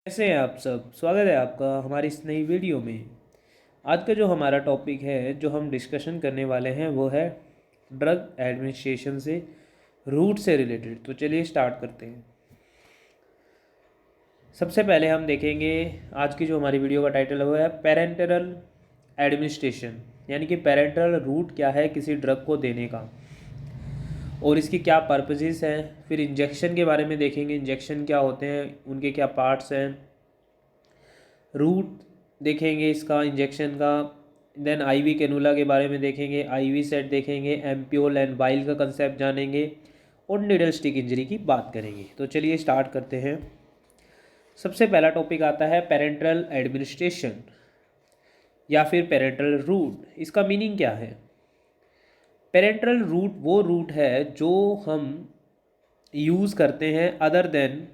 कैसे हैं आप सब। स्वागत है आपका हमारी इस नई वीडियो में। आज का जो हमारा टॉपिक है, जो हम डिस्कशन करने वाले हैं, वो है ड्रग एडमिनिस्ट्रेशन से रूट से रिलेटेड। तो चलिए स्टार्ट करते हैं। सबसे पहले हम देखेंगे, आज की जो हमारी वीडियो का टाइटल है वो है पेरेंटल एडमिनिस्ट्रेशन, यानी कि पेरेंटल रूट क्या है किसी ड्रग को देने का और इसकी क्या पर्पजेस हैं। फिर इंजेक्शन के बारे में देखेंगे, इंजेक्शन क्या होते हैं, उनके क्या पार्ट्स हैं। रूट देखेंगे इसका इंजेक्शन का। देन आईवी कैनुला के बारे में देखेंगे, आईवी सेट देखेंगे, एम्प्योल एंड वाइल का कंसेप्ट जानेंगे और निडल स्टिक इंजरी की बात करेंगे। तो चलिए स्टार्ट करते हैं। सबसे पहला टॉपिक आता है पेरेंटल एडमिनिस्ट्रेशन या फिर पेरेंटल रूट। इसका मीनिंग क्या है? पेरेंटल रूट वो रूट है जो हम यूज़ करते हैं अदर देन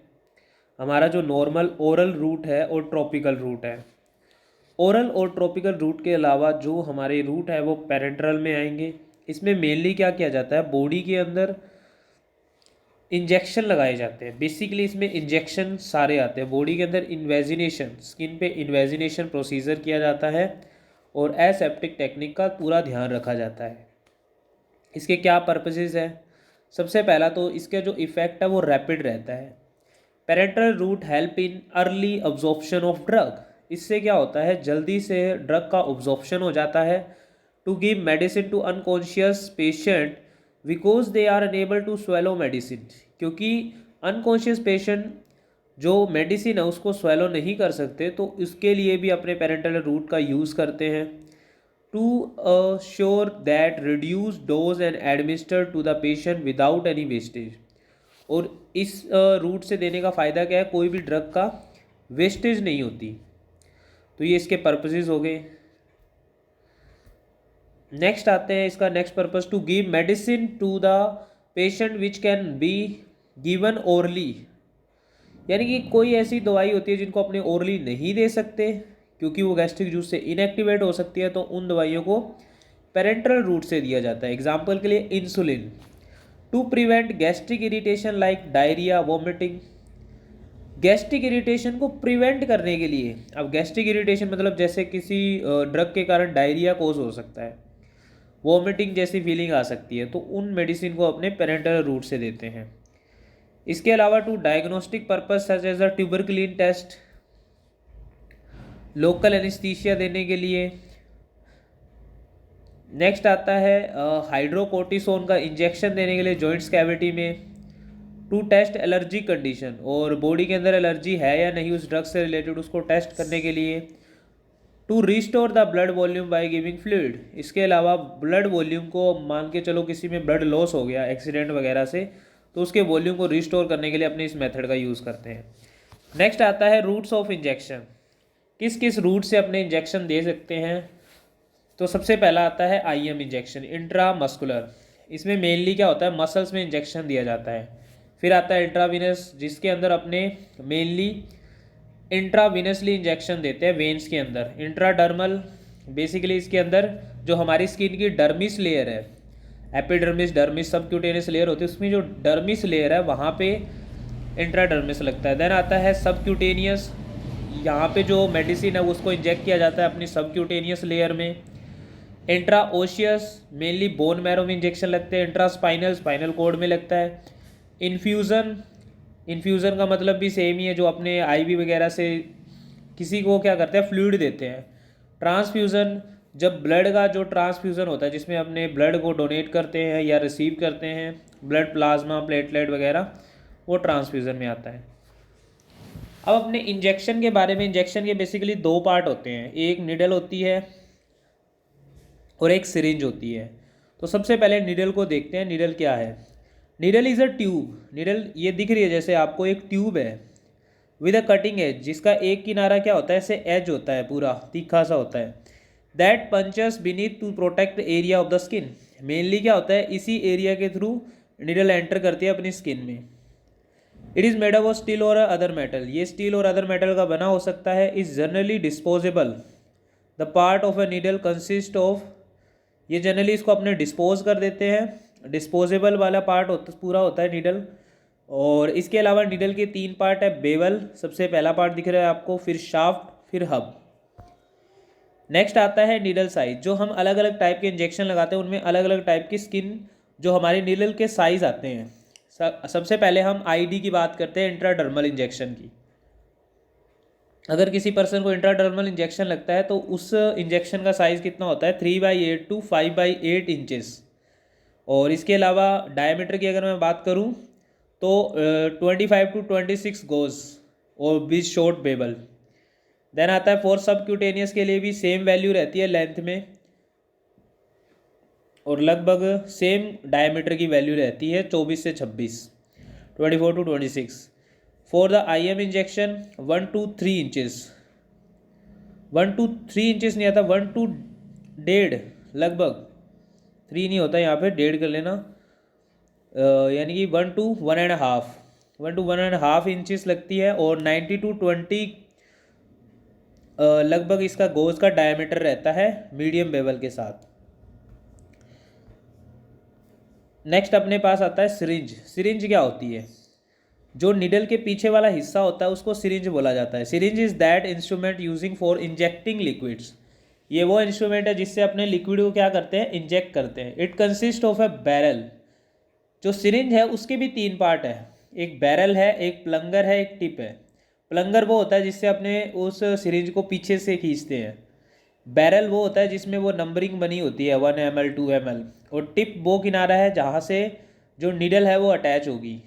हमारा जो नॉर्मल ओरल रूट है और ट्रॉपिकल रूट है। ओरल और ट्रॉपिकल रूट के अलावा जो हमारे रूट है वो पेरेंटल में आएंगे। इसमें मेनली क्या किया जाता है, बॉडी के अंदर इंजेक्शन लगाए जाते हैं। बेसिकली इसमें इंजेक्शन सारे आते हैं बॉडी के अंदर। इन्वेजिनेशन, स्किन पे इन्वेजिनेशन प्रोसीजर किया जाता है और एसेप्टिक टेक्निक का पूरा ध्यान रखा जाता है। इसके क्या पर्पसेस है? सबसे पहला तो इसका जो इफ़ेक्ट है वो रैपिड रहता है। Parental route help in early absorption of drug. इससे क्या होता है, जल्दी से ड्रग का ऑब्जॉर्प्शन हो जाता है। To give medicine to unconscious patient because they are unable to swallow medicine, क्योंकि अनकॉन्शियस पेशेंट जो मेडिसिन है उसको स्वेलो नहीं कर सकते, तो उसके लिए भी अपने पेरेंटल रूट का यूज़ करते हैं। To sure that reduce dose and administer to the patient without any wastage. और इस रूट से देने का फ़ायदा क्या है, कोई भी ड्रग का वेस्टेज नहीं होती। तो ये इसके पर्पसेस हो गए। नेक्स्ट आते हैं इसका next purpose, to give medicine to the patient which can be given orally. यानी कि कोई ऐसी दवाई होती है जिनको अपने ओरली नहीं दे सकते क्योंकि वो गैस्ट्रिक जूस से इनएक्टिवेट हो सकती है, तो उन दवाइयों को पेरेंटल रूट से दिया जाता है। एग्जाम्पल के लिए insulin, to prevent gastric irritation like diarrhoea, vomiting. Gastric irritation को प्रिवेंट करने के लिए, अब गैस्ट्रिक इरिटेशन मतलब जैसे किसी ड्रग के कारण डायरिया कोज हो सकता है, वॉमिटिंग जैसी फीलिंग आ सकती है, तो उन मेडिसिन को अपने पेरेंटल रूट से देते हैं। इसके अलावा to diagnostic purpose such as a tuberculin test, local anaesthesia देने के लिए। नेक्स्ट आता है हाइड्रोकोर्टिसोन का इंजेक्शन देने के लिए जॉइंट्स कैविटी में। टू टेस्ट एलर्जी कंडीशन, और बॉडी के अंदर एलर्जी है या नहीं उस ड्रग से रिलेटेड उसको टेस्ट करने के लिए। To restore the blood volume by giving fluid. इसके अलावा ब्लड वॉल्यूम को, मान के चलो किसी में ब्लड लॉस हो गया एक्सीडेंट वगैरह से, तो उसके वॉल्यूम को रिस्टोर करने के लिए अपने इस मेथड का यूज़ करते हैं। नेक्स्ट आता है रूट्स ऑफ इंजेक्शन। किस किस रूट से अपने इंजेक्शन दे सकते हैं? तो सबसे पहला आता है आईएम इंजेक्शन, इंट्रामस्कुलर। इसमें मेनली क्या होता है, मसल्स में इंजेक्शन दिया जाता है। फिर आता है इंट्रावीनस, जिसके अंदर अपने मेनली इंट्रावीनसली इंजेक्शन देते हैं वेन्स के अंदर। इंट्राडर्मल, बेसिकली इसके अंदर जो हमारी स्किन की डर्मिस लेयर है, एपिडर्मिस, डर्मिस, सबक्यूटेनियस लेयर होती है, उसमें जो डर्मिस लेयर है वहाँ पे इंट्राडर्मिस लगता है। देन आता है सबक्यूटेनियस, यहाँ पे जो मेडिसिन है उसको इंजेक्ट किया जाता है अपनी सबक्यूटेनियस लेयर में। इंट्रा ओशियस, मेनली बोन मैरो में इंजेक्शन लगते हैं। इंट्रा स्पाइनल, स्पाइनल कॉर्ड में लगता है। इन्फ्यूज़न, इन्फ्यूज़न का मतलब भी सेम ही है, जो अपने आईवी वगैरह से किसी को क्या करते हैं, फ्लूइड देते हैं। ट्रांसफ्यूज़न, जब ब्लड का जो ट्रांसफ्यूज़न होता है जिसमें अपने ब्लड को डोनेट करते हैं या रिसीव करते हैं, ब्लड प्लाज्मा, प्लेटलेट वगैरह, वो ट्रांसफ्यूज़न में आता है। अब अपने इंजेक्शन के बारे में, इंजेक्शन के बेसिकली दो पार्ट होते हैं, एक निडल होती है और एक सिरिंज होती है। तो सबसे पहले निडल को देखते हैं। निडल क्या है? Needle is a tube. Needle ये दिख रही है जैसे आपको, एक ट्यूब है विद अ कटिंग एज, जिसका एक किनारा क्या होता है, ऐसे एज होता है, पूरा तीखा सा होता है। That punches beneath to protect area of the skin. Mainly क्या होता है, इसी एरिया के थ्रू निडल एंटर करती है अपनी स्किन में। It is made of steel और अदर मेटल। ये स्टील और अदर मेटल का बना हो सकता है। Is generally disposable. The part of a needle consist of, ये जनरली इसको अपने डिस्पोज कर देते हैं। डिस्पोजेबल वाला पार्ट होता पूरा होता है नीडल। और इसके अलावा नीडल के 3 पार्ट है। बेवल सबसे पहला पार्ट दिख रहा है आपको, फिर शाफ्ट, फिर हब। नेक्स्ट आता है नीडल साइज। जो हम अलग अलग टाइप के इंजेक्शन लगाते हैं उनमें अलग अलग टाइप की स्किन जो हमारे नीडल के साइज आते हैं। सबसे पहले हम आईडी की बात करते हैं, इंट्राडर्मल इंजेक्शन की। अगर किसी पर्सन को इंट्राडर्मल इंजेक्शन लगता है तो उस इंजेक्शन का साइज़ कितना होता है, 3/8 टू 5/8 इंचेस। और इसके अलावा डायमीटर की अगर मैं बात करूं तो 25 to 26 गोज और विद शॉर्ट बेबल। देन आता है फॉर सबक्यूटेनियस के लिए भी सेम वैल्यू रहती है लेंथ में और लगभग सेम डायमीटर की वैल्यू रहती है 24 से 26, 24 to 26। For the IM injection 1 to 3 inches, 1 to 3 inches नहीं आता, 1 to 1.5, लगभग 3 नहीं होता, यहाँ पे 1.5 कर लेना, यानी कि 1 to 1.5, 1 to 1.5 इंचेस लगती है। और 90 to 20 लगभग इसका गोज का डायमीटर रहता है मीडियम बेवल के साथ। नेक्स्ट अपने पास आता है सिरिंज। सिरिंज क्या होती है, जो निडल के पीछे वाला हिस्सा होता है उसको सिरिंज बोला जाता है। Syringe is that instrument using for injecting liquids. ये वो इंस्ट्रूमेंट है जिससे अपने लिक्विड को क्या करते हैं, इंजेक्ट करते हैं। It consist of A barrel. जो सिरिंज है उसके भी 3 पार्ट है, एक बैरल है, एक प्लंगर है, एक टिप है। प्लंगर वो होता है जिससे अपने उस सिरिंज को पीछे से खींचते हैं। बैरल वो होता है जिसमें वो नंबरिंग बनी होती है 1 ml 2 ml। और टिप वो किनारा है जहाँ से जो नीडल है वो अटैच होगी।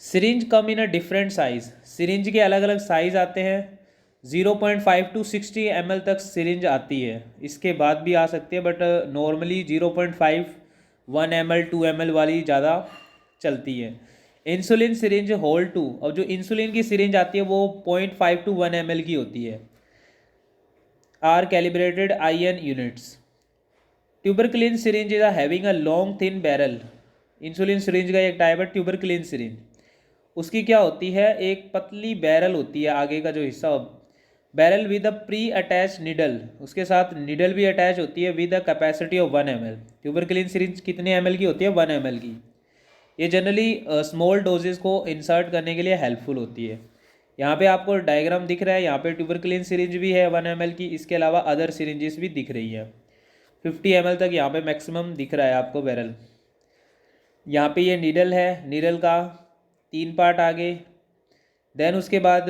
Syringe come in a different size. Syringe के अलग अलग साइज आते हैं। 0.5 to 60 ml तक सिरिंज आती है, इसके बाद भी आ सकती है बट नॉर्मली 0.5, 1 ml 2 ml वाली ज़्यादा चलती है। इंसुलिन सिरिंज होल 2, और जो इंसुलिन की सिरिंज आती है वो 0.5 to 1 ml की होती है। Are calibrated IN units. Tuberculin syringe is having a long thin barrel. Insulin syringe का एक टाइप है ट्यूबरक्लिन सिरिंज। उसकी क्या होती है, एक पतली बैरल होती है, आगे का जो हिस्सा barrel with a pre attach needle, उसके साथ निडल भी अटैच होती है with a capacity of 1 ml। ट्यूबरक्लिन syringe कितने ml की होती है, 1 ml की। ये जनरली स्मॉल डोजेस को इंसर्ट करने के लिए हेल्पफुल होती है। यहाँ पे आपको डायग्राम दिख रहा है, यहाँ पे ट्यूबरक्लिन सिरिंज भी है 1 ml की, इसके अलावा अदर सिरिंजेस भी दिख रही है। 50 ml तक यहाँ पे मैक्सिमम दिख रहा है आपको बैरल। यहाँ पे ये नीडल है, नीडल का 3 पार्ट आगे। देन उसके बाद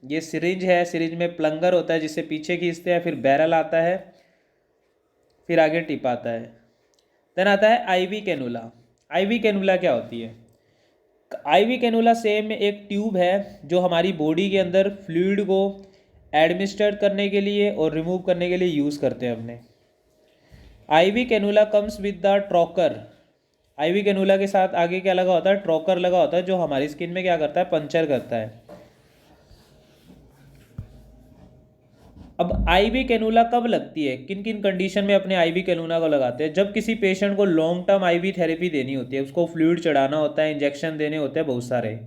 ये सिरिंज है, सिरिंज में प्लंगर होता है जिससे पीछे खींचते हैं, फिर बैरल आता है, फिर आगे टिप आता है। देन आता है IV कैनुला। IV कैनुला क्या होती है, IV कैनुला सेम एक ट्यूब है जो हमारी बॉडी के अंदर फ्लूइड को एडमिनिस्ट्रेट करने के लिए और रिमूव करने के लिए यूज़ करते हैं अपने। IV cannula comes with the trocar. IV cannula के साथ आगे क्या लगा होता है, ट्रॉकर लगा होता है जो हमारी स्किन में क्या करता है, पंचर करता है। अब IV कैनुला कब लगती है, किन किन कंडीशन में अपने IV कैनुला को लगाते हैं, जब किसी पेशेंट को लॉन्ग टर्म IV थेरेपी देनी होती है, उसको फ्लूइड चढ़ाना होता है, इंजेक्शन देने होते हैं बहुत सारे।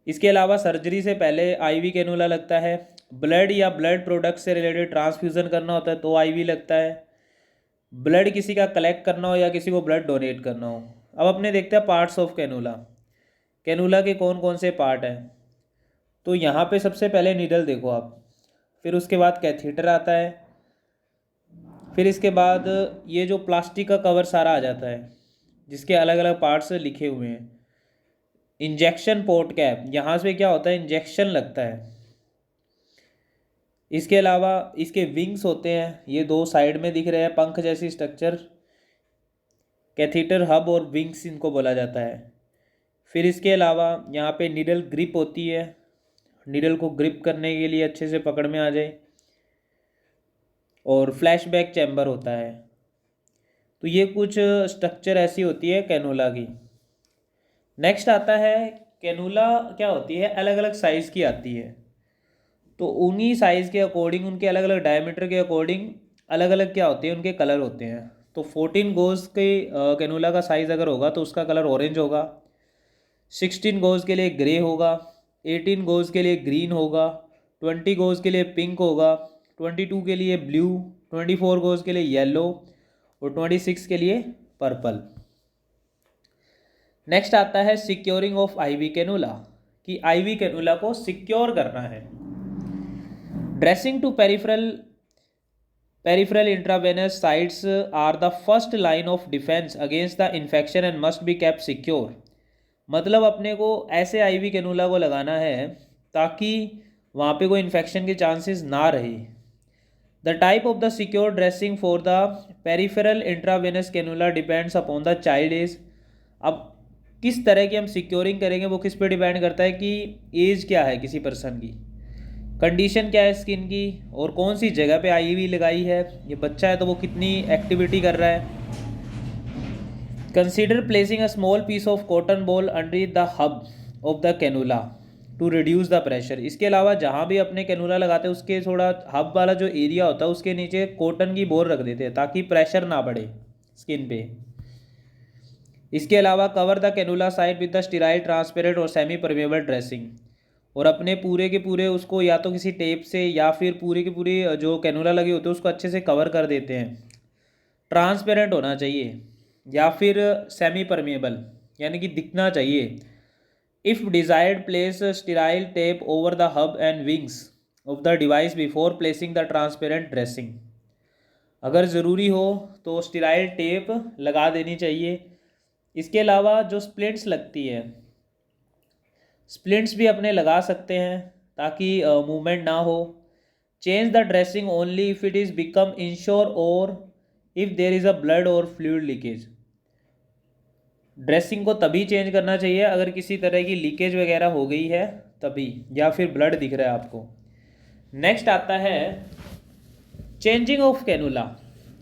इसके अलावा सर्जरी से पहले IV कैनुला लगता है। ब्लड या ब्लड प्रोडक्ट से रिलेटेड ट्रांसफ्यूज़न करना होता है तो IV लगता है। ब्लड किसी का कलेक्ट करना हो या किसी को ब्लड डोनेट करना हो। अब अपने देखते हैं पार्ट्स ऑफ कैनुला। कैनुला के कौन कौन से पार्ट हैं, तो यहाँ पे सबसे पहले नीडल देखो आप, फिर उसके बाद कैथेटर आता है, फिर इसके बाद ये जो प्लास्टिक का कवर सारा आ जाता है जिसके अलग अलग पार्ट्स लिखे हुए हैं। इंजेक्शन पोर्ट कैप, यहाँ से क्या होता है, इंजेक्शन लगता है। इसके अलावा इसके विंग्स होते हैं, ये 2 साइड में दिख रहे हैं पंख जैसी स्ट्रक्चर, कैथीटर हब और विंग्स इनको बोला जाता है। फिर इसके अलावा यहाँ पे नीडल ग्रिप होती है, नीडल को ग्रिप करने के लिए अच्छे से पकड़ में आ जाए। और फ्लैशबैक चैम्बर होता है। तो ये कुछ स्ट्रक्चर ऐसी होती है कैनुला की। नेक्स्ट आता है कैनुला क्या होती है, अलग अलग साइज़ की आती है, तो उन्हीं साइज़ के अकॉर्डिंग, उनके अलग अलग डायमीटर के अकॉर्डिंग अलग अलग क्या होते हैं, उनके कलर होते हैं। तो 14 गोज़ के कैनुला का साइज़ अगर होगा तो उसका कलर ऑरेंज होगा, 16 गोज़ के लिए ग्रे होगा, 18 गोज़ के लिए ग्रीन होगा, 20 गोज़ के लिए पिंक होगा, 22 के लिए ब्लू, 24 गोज़ के लिए येलो और 26 के लिए पर्पल। नेक्स्ट आता है सिक्योरिंग ऑफ आईवी कैनुला, कि आईवी कैनुला को सिक्योर करना है। Dressing to peripheral intravenous sites are the first line of defence against the infection and must be kept secure. मतलब अपने को ऐसे आईवी कैनुला को लगाना है ताकि वहाँ पे कोई इन्फेक्शन के चांसेस ना रहे। The type of the secure dressing for the peripheral intravenous cannula depends upon the child age. अब किस तरह की हम सिक्योरिंग करेंगे वो किस पे डिपेंड करता है कि एज क्या है किसी पर्सन की, कंडीशन क्या है स्किन की, और कौन सी जगह पे आईवी लगाई है। ये बच्चा है तो वो कितनी एक्टिविटी कर रहा है। Consider placing a small piece of cotton ball under the hub of the cannula to reduce the pressure. इसके अलावा जहाँ भी अपने कैनुला लगाते हैं उसके थोड़ा हब वाला जो एरिया होता है उसके नीचे कॉटन की बोर रख देते हैं ताकि प्रेशर ना बढ़े स्किन पे। इसके अलावा cover the cannula side with the sterile transparent और सेमी परमेबल ड्रेसिंग, और अपने पूरे के पूरे उसको या तो किसी टेप से या फिर पूरे के पूरे जो कैनुला लगे होते हैं उसको अच्छे से कवर कर देते हैं। ट्रांसपेरेंट होना चाहिए या फिर सेमी परमेबल यानी कि दिखना चाहिए। If desired place sterile tape over the hub and wings of the device before placing the transparent dressing. अगर ज़रूरी हो तो स्टीराइल टेप लगा देनी चाहिए। इसके अलावा जो स्प्लिंट्स लगती है, स्प्लिंट्स भी अपने लगा सकते हैं ताकि मूवमेंट ना हो। Change the dressing only if it is become insure or if there is a blood or fluid leakage. Dressing को तभी चेंज करना चाहिए अगर किसी तरह की लीकेज वगैरह हो गई है तभी, या फिर ब्लड दिख रहा है आपको। नेक्स्ट आता है चेंजिंग ऑफ कैनुला।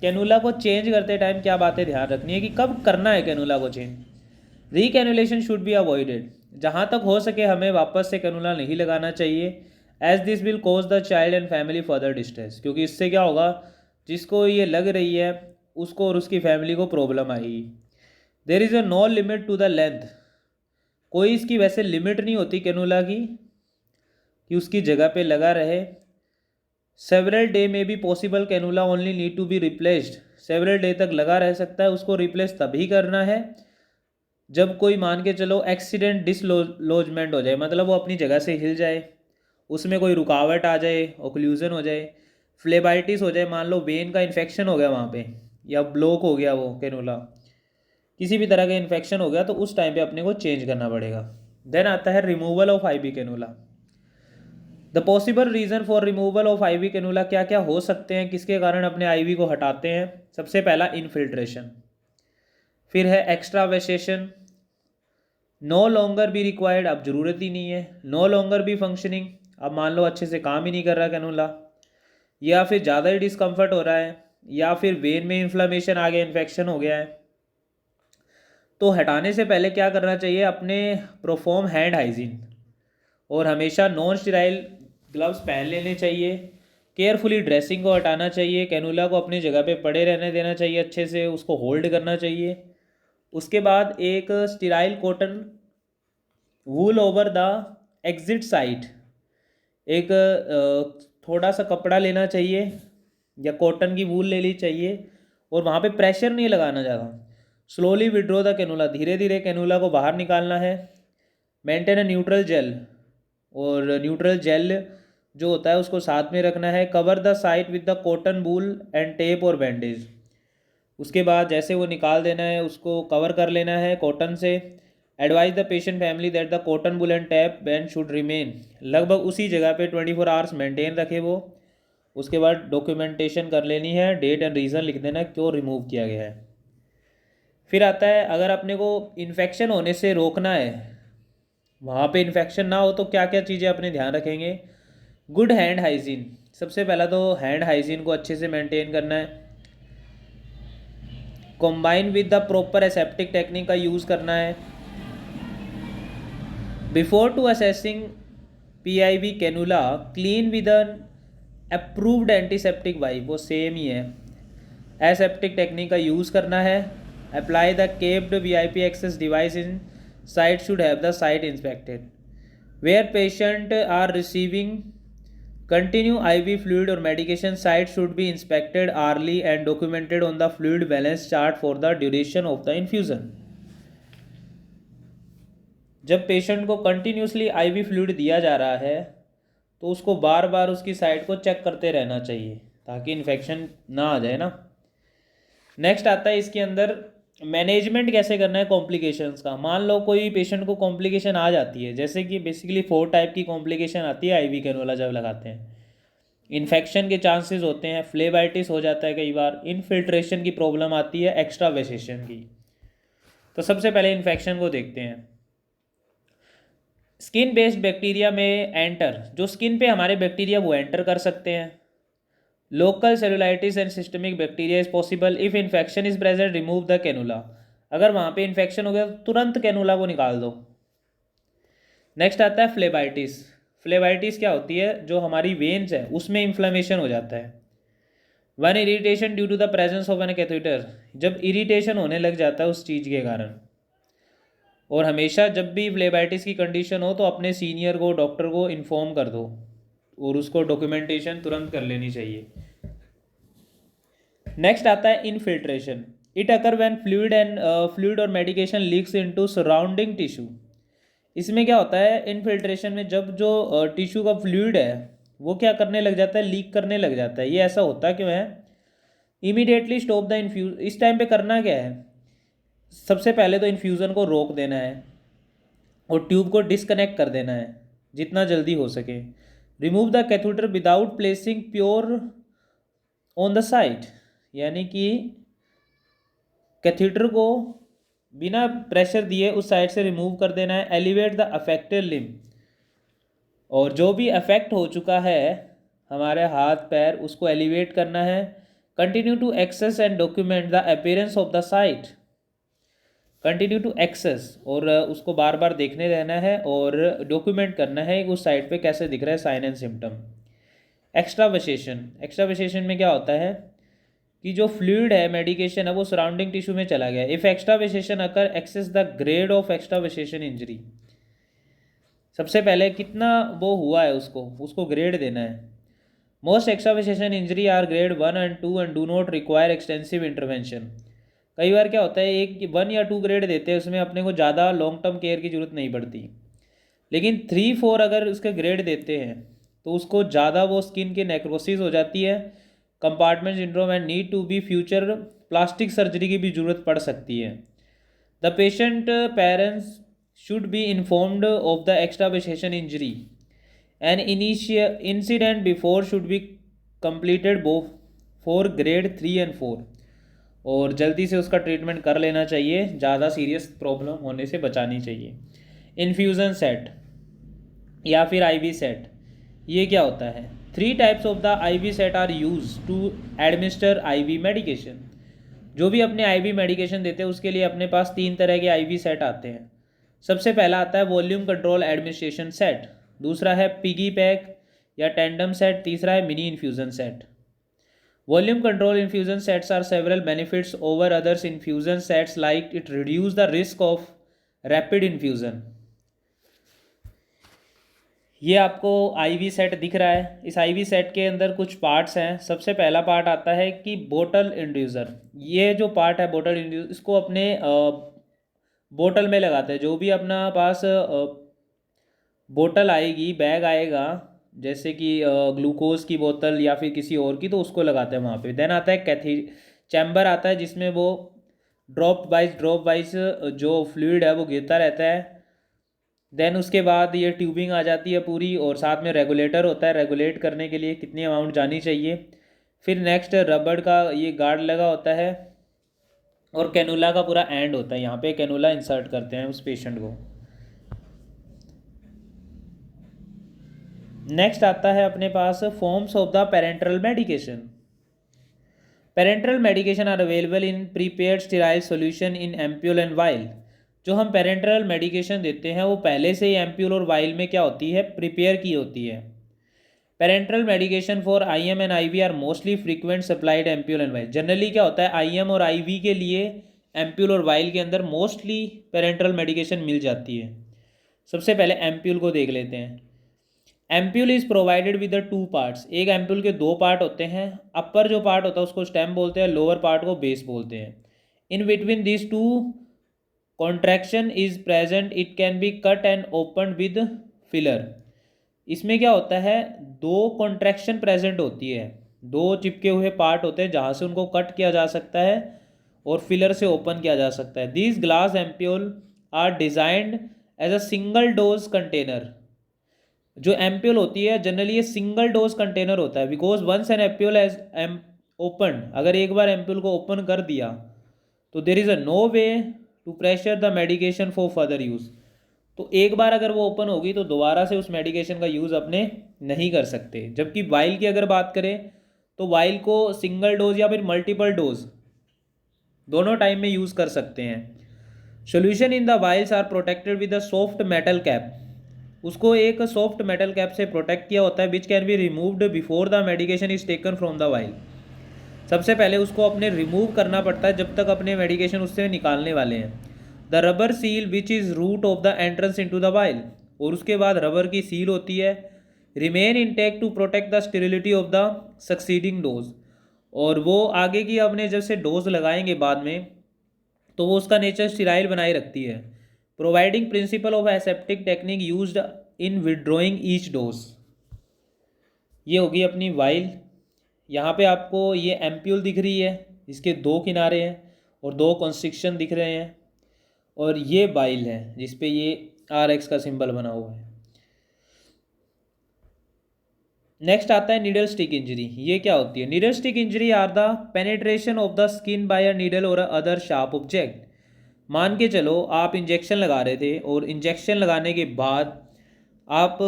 कैनुला को चेंज करते टाइम क्या बातें ध्यान रखनी है कि कब करना है कैनुला को change. Recannulation should be avoided. जहाँ तक हो सके हमें वापस से कैनुला नहीं लगाना चाहिए, as this will cause the child and family further distress. क्योंकि इससे क्या होगा, जिसको ये लग रही है उसको और उसकी फैमिली को प्रॉब्लम आएगी। There is a no limit to the length. कोई इसकी वैसे लिमिट नहीं होती कैनुला की कि उसकी जगह पे लगा रहे। सेवरल डे में भी possible cannula only need to be replaced. Several day तक लगा रह सकता है, उसको रिप्लेस तभी करना है जब कोई मान के चलो एक्सीडेंट डिसलॉजमेंट हो जाए, मतलब वो अपनी जगह से हिल जाए, उसमें कोई रुकावट आ जाए, ओक्लूजन हो जाए, फ्लेबाइटिस हो जाए, मान लो वेन का इन्फेक्शन हो गया वहाँ पे, या ब्लॉक हो गया वो कैनुला, किसी भी तरह का इन्फेक्शन हो गया तो उस टाइम पे अपने को चेंज करना पड़ेगा। देन आता है removal of IV cannula. The possible reason for removal of IV cannula, क्या क्या हो सकते हैं किसके कारण अपने आईवी को हटाते हैं। सबसे पहला इनफिल्ट्रेशन, फिर है एक्स्ट्रावेसेशन, नो लॉन्गर भी रिक्वायर्ड, अब ज़रूरत ही नहीं है, नो लॉन्गर भी फंक्शनिंग, अब मान लो अच्छे से काम ही नहीं कर रहा कैनुला, या फिर ज़्यादा ही डिस्कम्फर्ट हो रहा है, या फिर वेन में इन्फ्लामेशन आ गया, इन्फेक्शन हो गया है। तो हटाने से पहले क्या करना चाहिए, अपने परफॉर्म हैंड हाइजीन और हमेशा नॉन स्टेराइल ग्लव्स पहन लेने चाहिए। केयरफुली ड्रेसिंग को हटाना चाहिए, कैनुला को अपनी जगह पे पड़े रहने देना चाहिए, अच्छे से उसको होल्ड करना चाहिए। उसके बाद एक sterile cotton wool over the exit side, एक थोड़ा सा कपड़ा लेना चाहिए या कॉटन की वूल ले ली चाहिए, और वहाँ पे प्रेशर नहीं लगाना ज़्यादा। स्लोली विड्रॉ द कैनुला, धीरे धीरे कैनुला को बाहर निकालना है। मेंटेन अ न्यूट्रल जेल, और न्यूट्रल जेल जो होता है उसको साथ में रखना है। Cover the site with the cotton wool and tape और बैंडेज। उसके बाद जैसे वो निकाल देना है उसको कवर कर लेना है कॉटन से। Advise the patient family that the cotton wool and tap band should remain, लगभग उसी जगह पे 24 आवर्स मेंटेन रखे वो। उसके बाद डॉक्यूमेंटेशन कर लेनी है, डेट एंड रीज़न लिख देना क्यों रिमूव किया गया है। फिर आता है अगर अपने को इन्फेक्शन होने से रोकना है, वहाँ पे इन्फेक्शन ना हो तो क्या क्या चीज़ें अपने ध्यान रखेंगे। गुड हैंड हाइजीन, सबसे पहला तो हैंड हाइजीन को अच्छे से मेंटेन करना है। Combine with the proper aseptic technique का यूज़ करना है। Before to assessing PIV cannula, clean with an approved antiseptic wipe, वो सेम ही है, एसेप्टिक टेक्निक का यूज़ करना है। Apply the capped VIP access device in site should have the site inspected. Where patient are receiving continue IV fluid or medication, site should be inspected early and documented on the fluid balance chart for the duration of the infusion. जब patient को continuously IV fluid दिया जा रहा है तो उसको बार बार उसकी side को चेक करते रहना चाहिए ताकि इन्फेक्शन ना आ जाए ना। नेक्स्ट आता है इसके अंदर मैनेजमेंट कैसे करना है कॉम्प्लिकेशंस का। मान लो कोई पेशेंट को कॉम्प्लिकेशन आ जाती है, जैसे कि बेसिकली 4 टाइप की कॉम्प्लिकेशन आती है आईवी कैनुला जब लगाते हैं। इन्फेक्शन के चांसेस होते हैं, फ्लेबाइटिस हो जाता है कई बार, इनफिल्ट्रेशन की प्रॉब्लम आती है, एक्स्ट्रा वेसेशन की। तो सबसे पहले इन्फेक्शन को देखते हैं। स्किन बेस्ड बैक्टीरिया में एंटर, जो स्किन पे हमारे बैक्टीरिया वो एंटर कर सकते हैं। Local cellulitis and systemic bacteria is possible if infection is present, remove the cannula. अगर वहाँ पे इन्फेक्शन हो गया तो तुरंत कैनुला को निकाल दो। नेक्स्ट आता है फ्लेबाइटिस। फ्लेबाइटिस क्या होती है, जो हमारी वेन्स है उसमें इन्फ्लेमेशन हो जाता है। One irritation due to the presence of an catheter, जब इरिटेशन होने लग जाता है उस चीज़ के कारण। और हमेशा जब भी फ्लेबाइटिस की कंडीशन हो तो अपने सीनियर को, डॉक्टर को इन्फॉर्म कर दो और उसको डॉक्यूमेंटेशन तुरंत कर लेनी चाहिए। नेक्स्ट आता है infiltration. It occur when fluid or medication leaks into surrounding tissue. इसमें क्या होता है इनफिल्ट्रेशन में, जब जो टिश्यू का फ्लूइड है वो क्या करने लग जाता है, लीक करने लग जाता है। ये ऐसा होता क्यों है? Immediately stop the infuse. इस टाइम पे करना क्या है, सबसे पहले तो इन्फ्यूज़न को रोक देना है और ट्यूब को डिस्कनेक्ट कर देना है जितना जल्दी हो सके। Remove the catheter without placing pure on the site, यानी कि कैथेटर को बिना प्रेशर दिए उस साइड से रिमूव कर देना है। एलिवेट द अफेक्टेड लिम्ब, और जो भी अफेक्ट हो चुका है हमारे हाथ पैर उसको एलिवेट करना है। Continue to access and document the appearance of the site. Continue to access, और उसको बार बार देखने रहना है और डॉक्यूमेंट करना है कि उस साइट पे कैसे दिख रहा है साइन एंड सिम्टम। एक्स्ट्रावेसेशन। एक्स्ट्रावेसेशन में क्या होता है कि जो फ्लूइड है, मेडिकेशन है, वो सराउंडिंग टिश्यू में चला गया। If extravasation occur, assess the grade of extravasation injury. सबसे पहले कितना वो हुआ है उसको ग्रेड देना है। Most extravasation injury are grade 1 and 2 and do not require extensive intervention. कई बार क्या होता है, एक 1 या 2 ग्रेड देते हैं, उसमें अपने को ज़्यादा लॉन्ग टर्म केयर की जरूरत नहीं पड़ती। लेकिन 3-4 अगर उसके ग्रेड देते हैं तो उसको ज़्यादा वो स्किन की नेक्रोसिस हो जाती है, compartment syndrome and need to be future plastic surgery की भी जरूरत पड़ सकती है। The patient parents should be informed of the extravasation injury and incident before should be completed both for grade 3 and 4, और जल्दी से उसका ट्रीटमेंट कर लेना चाहिए, ज़्यादा सीरियस प्रॉब्लम होने से बचानी चाहिए। इन्फ्यूज़न सेट या फिर आईवी सेट, ये क्या होता है? 3 types of the IV set are use to administer IV medication. जो भी अपने आईवी मेडिकेशन देते हैं उसके लिए अपने पास 3 तरह के आईवी सेट आते हैं। सबसे पहला आता है वॉल्यूम कंट्रोल एडमिनिस्ट्रेशन सेट, दूसरा है पिगी पैक या टेंडम सेट, तीसरा है mini infusion set. Volume control infusion sets are several benefits over others infusion sets, like it reduce the risk of rapid infusion। ये आपको आईवी सेट दिख रहा है। इस आईवी सेट के अंदर कुछ पार्ट्स हैं। सबसे पहला पार्ट आता है कि बोतल इंड्यूसर। ये जो पार्ट है बोतल इंड्यूसर, इसको अपने बोतल में लगाते हैं। जो भी अपना पास बोतल आएगी, बैग आएगा, जैसे कि ग्लूकोज की बोतल या फिर किसी और की, तो उसको लगाते हैं वहाँ पे। देन आता है कैथी चैम्बर आता है, जिसमें वो ड्रॉप वाइज जो फ्लूइड है वो गिरता रहता है। देन उसके बाद ये ट्यूबिंग आ जाती है पूरी, और साथ में रेगुलेटर होता है, रेगुलेट करने के लिए कितनी अमाउंट जानी चाहिए। फिर नेक्स्ट रबड़ का ये गार्ड लगा होता है, और कैनुला का पूरा एंड होता है। यहाँ पे कैनुला इंसर्ट करते हैं उस पेशेंट को। नेक्स्ट आता है अपने पास forms of the parenteral medication. Parenteral medication are available in prepared sterile solution in ampoule and vial. जो हम पेरेंटरल मेडिकेशन देते हैं वो पहले से ही एम्प्यूल और वाइल में क्या होती है, प्रिपेयर की होती है। Parenteral medication for IM and IV are mostly frequent supplied ampoule and vial. Generally क्या होता है, आईएम और आईवी के लिए एम्प्यूल और वाइल के अंदर मोस्टली पेरेंटरल मेडिकेशन मिल जाती है। सबसे पहले एम्प्यूल को देख लेते हैं। Ampoule is provided with the 2 parts. एक एम्प्यूल के 2 पार्ट होते हैं। अपर जो पार्ट होता है उसको स्टेम बोलते हैं, लोअर पार्ट को बेस बोलते हैं। In between this 2 contraction is present it can be cut and open with filler. इसमें क्या होता है, दो कॉन्ट्रैक्शन प्रेजेंट होती है, दो चिपके हुए पार्ट होते हैं जहाँ से उनको कट किया जा सकता है और फिलर से ओपन किया जा सकता है। These glass ampoule are designed as a single dose container. जो एम्प्यूल होती है जनरली ये सिंगल डोज कंटेनर होता है, because once an ampoule as open, अगर एक बार एम्प्यूल को ओपन कर दिया तो there is a no way to pressure the medication for further use. तो एक बार अगर वो ओपन होगी तो दोबारा से उस मेडिकेशन का यूज़ अपने नहीं कर सकते। जबकि वाइल की अगर बात करें तो वाइल को सिंगल डोज या फिर मल्टीपल डोज दोनों टाइम में यूज़ कर सकते हैं। Solution in the vials are protected with a soft metal cap. उसको एक सॉफ्ट मेटल कैप से प्रोटेक्ट किया होता है, which can be removed before the medication is taken from the vial. सबसे पहले उसको अपने रिमूव करना पड़ता है जब तक अपने मेडिकेशन उससे निकालने वाले हैं। The rubber seal which is route of the entrance into the vial, और उसके बाद रबर की सील होती है, remain intact to protect the sterility of the succeeding dose, और वो आगे की अपने जब से डोज लगाएंगे बाद में तो वो उसका नेचर स्टेराइल बनाए रखती है। Providing principle of aseptic technique used in withdrawing each dose. ये होगी अपनी वाइल। यहाँ पे आपको ये एम्प्यूल दिख रही है, इसके दो किनारे हैं और दो कॉन्स्ट्रिक्शन दिख रहे हैं, और ये वाइल है जिस पे ये RX का सिंबल बना हुआ है। नेक्स्ट आता है नीडल स्टिक इंजरी। ये क्या होती है? Needle stick injury are the penetration of the skin by a needle or other sharp object. मान के चलो आप इंजेक्शन लगा रहे थे और इंजेक्शन लगाने के बाद आप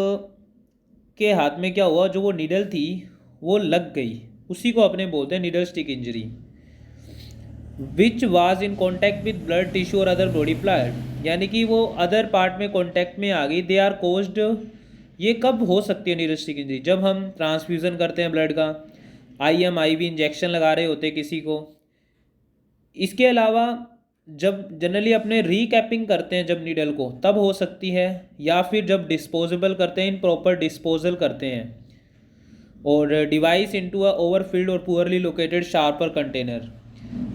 के हाथ में क्या हुआ, जो वो नीडल थी वो लग गई, उसी को अपने बोलते हैं needle stick injury. Which was in contact with blood tissue और अदर बॉडी पार्ट, यानी कि वो अदर पार्ट में कॉन्टैक्ट में आ गई। दे आर कोज्ड, ये कब हो सकती है नीडल स्टिक इंजरी? जब हम ट्रांसफ्यूज़न करते हैं ब्लड का, IM IV इंजेक्शन लगा रहे होते किसी को। इसके अलावा जब जनरली अपने रीकैपिंग करते हैं जब नीडल को, तब हो सकती है, या फिर जब डिस्पोजेबल करते हैं, इन प्रॉपर डिस्पोजल करते हैं, और device into a overfilled or poorly located sharper container.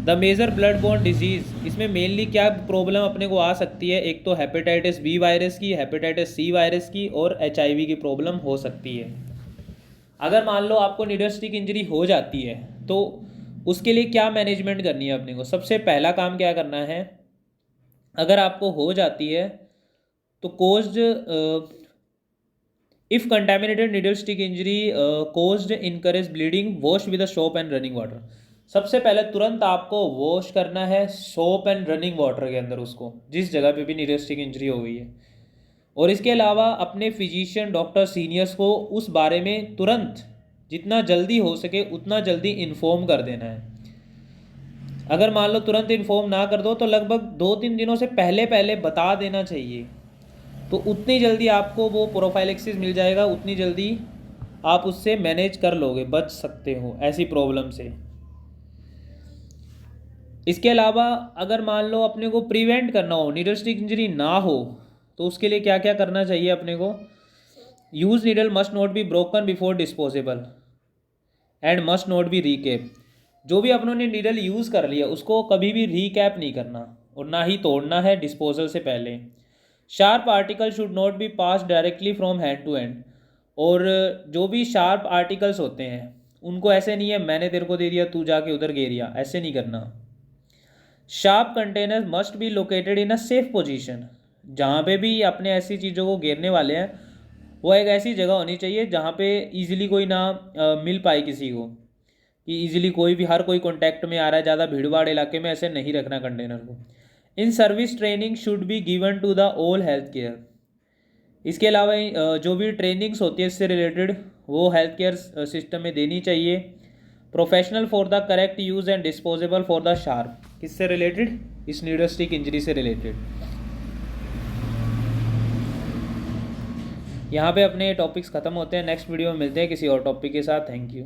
The major blood borne disease, इसमें मेनली क्या प्रॉब्लम अपने को आ सकती है? एक तो हेपेटाइटिस B वायरस की, हेपेटाइटिस C वायरस की, और HIV की प्रॉब्लम हो सकती है। अगर मान लो आपको नीडल स्टिक इंजरी हो जाती है तो उसके लिए क्या मैनेजमेंट करनी है अपने को? सबसे पहला काम क्या करना है, अगर आपको हो जाती है तो caused if contaminated needle stick injury caused encourage bleeding, wash with soap and running water. सबसे पहले तुरंत आपको वॉश करना है सोप एंड रनिंग वाटर के अंदर उसको, जिस जगह पे भी नीडल स्टिक इंजरी हो गई है। और इसके अलावा अपने फिजिशियन, डॉक्टर, सीनियर्स को उस बारे में तुरंत जितना जल्दी हो सके उतना जल्दी इन्फॉर्म कर देना है। अगर मान लो तुरंत इन्फॉर्म ना कर दो तो लगभग 2-3 दिनों से पहले पहले बता देना चाहिए, तो उतनी जल्दी आपको वो प्रोफाइलेक्सिस मिल जाएगा, उतनी जल्दी आप उससे मैनेज कर लोगे, बच सकते हो ऐसी प्रॉब्लम से। इसके अलावा अगर मान लो अपने को प्रिवेंट करना हो, नीडल स्टिक इंजरी ना हो, तो उसके लिए क्या क्या करना चाहिए अपने को? Use needle must not be broken before disposable and must not be recap. जो भी अपनों ने नीडल यूज़ कर लिया उसको कभी भी रीकैप नहीं करना और ना ही तोड़ना है डिस्पोजल से पहले। Sharp article should not be pass directly from hand to hand, और जो भी शार्प आर्टिकल्स होते हैं उनको ऐसे नहीं है मैंने तेरे को दे दिया तू जाके उधर गिरिया, ऐसे नहीं करना। Sharp container must be located in a safe position. जहाँ पे भी अपने ऐसी चीज़ों को घेरने वाले हैं वो एक ऐसी जगह होनी चाहिए जहाँ पे इजीली कोई ना मिल पाए किसी को, कि इजीली कोई भी, हर कोई कांटेक्ट में आ रहा है, ज़्यादा भीड़ भाड़ इलाके में ऐसे नहीं रखना कंटेनर को। In service training should be given to the all health care. इसके अलावा जो भी ट्रेनिंग्स होती है इससे रिलेटेड वो हेल्थ केयर सिस्टम में देनी चाहिए। Professional for the correct use and disposable for the sharp. किससे रिलेटेड? इस नीडल स्टिक इंजरी से रिलेटेड। यहाँ पे अपने टॉपिक्स ख़त्म होते हैं। नेक्स्ट वीडियो में मिलते हैं किसी और टॉपिक के साथ। Thank you.